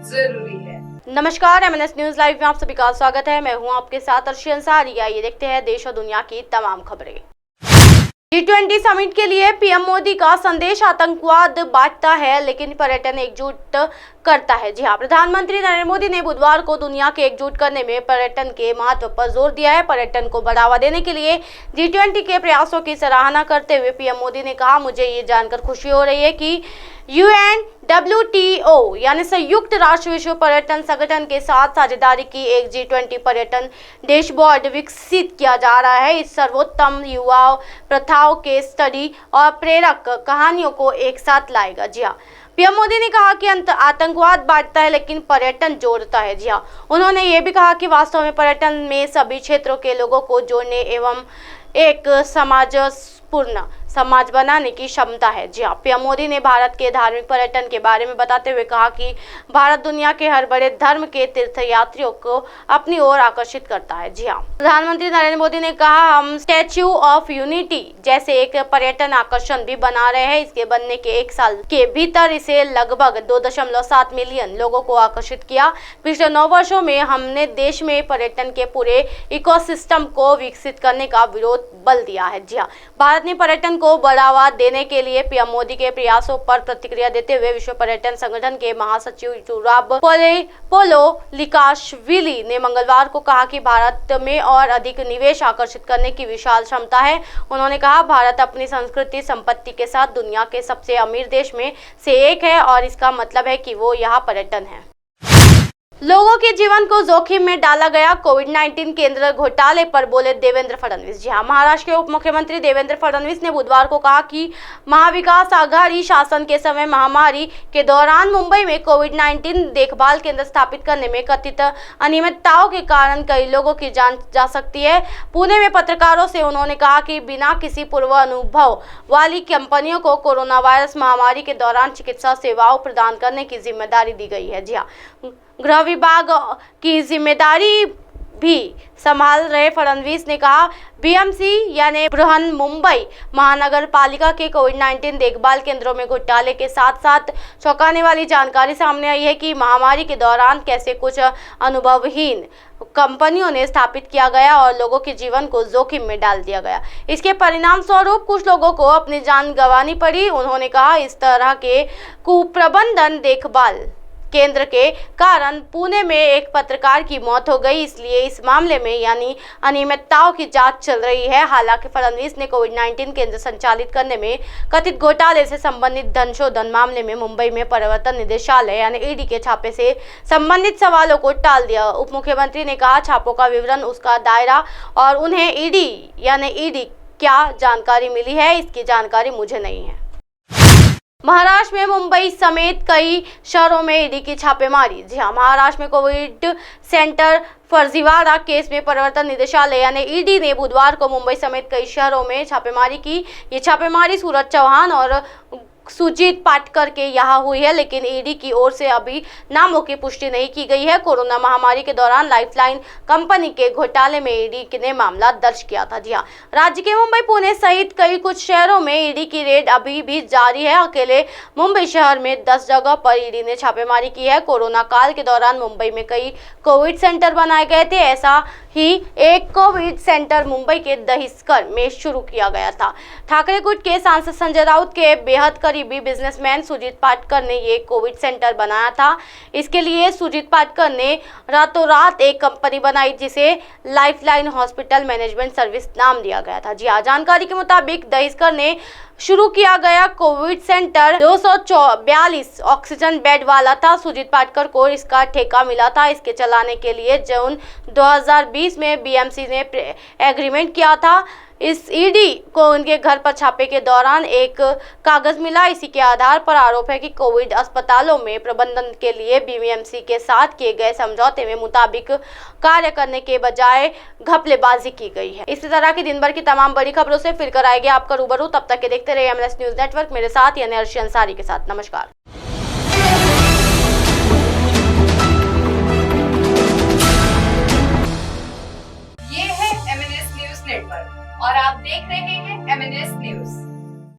जरूरी है। नमस्कार, एमएनएस न्यूज लाइव में आप सभी का स्वागत है। मैं हूं आपके साथ अर्शी अंसारी। आइए देखते हैं देश और दुनिया की तमाम खबरें। G20 समिट के लिए पीएम मोदी का संदेश आतंकवाद बांटता है लेकिन पर्यटन एकजुट करता है। जी हां, प्रधानमंत्री नरेंद्र मोदी ने बुधवार को दुनिया के एकजुट करने में पर्यटन के महत्व पर जोर दिया है। पर्यटन को बढ़ावा देने के लिए G20 के प्रयासों की सराहना करते हुए पीएम मोदी ने कहा, मुझे ये जानकर खुशी हो रही है कि UNWTO यानी संयुक्त राष्ट्र विश्व पर्यटन संगठन के साथ साझेदारी की एक G20 पर्यटन डैशबोर्ड विकसित किया जा रहा है। इस सर्वोत्तम युवा प्रथाओं के स्टडी और प्रेरक कहानियों को एक साथ लाएगा। जी हाँ, पीएम मोदी ने कहा कि आतंकवाद बांटता है लेकिन पर्यटन जोड़ता है। जी हाँ, उन्होंने ये भी कहा कि वास्तव में पर्यटन में सभी क्षेत्रों के लोगों को जोड़ने एवं एक समाजपूर्ण समाज बनाने की क्षमता है। जी हाँ, पीएम मोदी ने भारत के धार्मिक पर्यटन के बारे में बताते हुए कहा कि भारत दुनिया के हर बड़े धर्म के तीर्थयात्रियों को अपनी ओर आकर्षित करता है। जी हाँ, प्रधानमंत्री नरेंद्र मोदी ने कहा, हम स्टैच्यू ऑफ यूनिटी जैसे एक पर्यटन आकर्षण भी बना रहे हैं। इसके बनने के 1 साल के भीतर इसे लगभग 2.7 मिलियन लोगों को आकर्षित किया। पिछले 9 वर्षों में हमने देश में पर्यटन के पूरे इकोसिस्टम को विकसित करने का विरोध बल दिया है। जी हाँ, भारत ने पर्यटन को बढ़ावा देने के लिए पीएम मोदी के प्रयासों पर प्रतिक्रिया देते हुए विश्व पर्यटन संगठन के महासचिव जुराब पोलोलिकाश्विली ने मंगलवार को कहा कि भारत में और अधिक निवेश आकर्षित करने की विशाल क्षमता है। उन्होंने कहा, भारत अपनी संस्कृति संपत्ति के साथ दुनिया के सबसे अमीर देश में से एक है और इसका मतलब है कि वो यहाँ पर्यटन है। लोगों के जीवन को जोखिम में डाला गया कोविड-19 केंद्र घोटाले पर बोले देवेंद्र फडणवीस। जी हां, महाराष्ट्र के उप मुख्यमंत्री देवेंद्र फडणवीस ने बुधवार को कहा कि महाविकास आघाड़ी शासन के समय महामारी के दौरान मुंबई में कोविड-19 देखभाल केंद्र स्थापित करने में कथित अनियमितताओं के कारण कई लोगों की जान जा सकती है। पुणे में पत्रकारों से उन्होंने कहा कि बिना किसी पूर्व अनुभव वाली कंपनियों को कोरोना वायरस महामारी के दौरान चिकित्सा सेवाओं प्रदान करने की जिम्मेदारी दी गई है। जी हाँ, गृह विभाग की जिम्मेदारी भी संभाल रहे फडणवीस ने कहा, बीएमसी यानी बृहन मुंबई महानगर पालिका के कोविड-19 देखभाल केंद्रों में घोटाले के साथ साथ चौंकाने वाली जानकारी सामने आई है कि महामारी के दौरान कैसे कुछ अनुभवहीन कंपनियों ने स्थापित किया गया और लोगों के जीवन को जोखिम में डाल दिया गया। इसके परिणाम स्वरूप कुछ लोगों को अपनी जान गंवानी पड़ी। उन्होंने कहा, इस तरह के कुप्रबंधन देखभाल केंद्र के कारण पुणे में एक पत्रकार की मौत हो गई। इसलिए इस मामले में यानी अनियमितताओं की जांच चल रही है। हालांकि फडणवीस ने कोविड-19 केंद्र संचालित करने में कथित घोटाले से संबंधित धन शोधन मामले में मुंबई में प्रवर्तन निदेशालय यानी ईडी के छापे से संबंधित सवालों को टाल दिया। उप मुख्यमंत्री ने कहा, छापों का विवरण, उसका दायरा और उन्हें ईडी क्या जानकारी मिली है, इसकी जानकारी मुझे नहीं है। महाराष्ट्र में मुंबई समेत कई शहरों में ईडी की छापेमारी। जी हां, महाराष्ट्र में कोविड सेंटर फर्जीवाड़ा केस में प्रवर्तन निदेशालय यानी ईडी ने बुधवार को मुंबई समेत कई शहरों में छापेमारी की। ये छापेमारी सूरज चौहान और सुजीत पाटकर के यहाँ हुई है, लेकिन ईडी की ओर से अभी नामों की पुष्टि नहीं की गई है। कोरोना महामारी के दौरान लाइफलाइन कंपनी के घोटाले में ईडी ने मामला दर्ज किया था। जी हाँ, राज्य के मुंबई, पुणे सहित कई कुछ शहरों में ईडी की रेड अभी भी जारी है। अकेले मुंबई शहर में 10 जगह पर ईडी ने छापेमारी की है। कोरोना काल के दौरान मुंबई में कई कोविड सेंटर बनाए गए थे। ऐसा ही एक कोविड सेंटर मुंबई के दहिसर में शुरू किया गया था। ठाकरेगुट के सांसद संजय राउत के बेहद करीबी बिजनेसमैन सुजीत पाटकर ने ये कोविड सेंटर बनाया था। इसके लिए सुजीत पाटकर ने रातों रात एक कंपनी बनाई जिसे लाइफलाइन हॉस्पिटल मैनेजमेंट सर्विस नाम दिया गया था। जी हाँ, जानकारी के मुताबिक दहिसर ने शुरू किया गया कोविड सेंटर 242 ऑक्सीजन बेड वाला था। सुजीत पाटकर को इसका ठेका मिला था। इसके चलाने के लिए जून 2020 में बीएमसी ने एग्रीमेंट किया था। इस ईडी को उनके घर पर छापे के दौरान एक कागज मिला। इसी के आधार पर आरोप है कि कोविड अस्पतालों में प्रबंधन के लिए बीएमसी के साथ किए गए समझौते में मुताबिक कार्य करने के बजाय घपलेबाजी की गई है। इसी तरह की दिन भर की तमाम बड़ी खबरों से फिर कर आएगी आपका रूबरू। तब तक के देखते रहिए एमएनएस न्यूज नेटवर्क। मेरे साथ यानी अर्शी अंसारी के साथ। नमस्कार। ये है एमएनएस न्यूज नेटवर्क और आप देख रहे हैं एमएनएस न्यूज।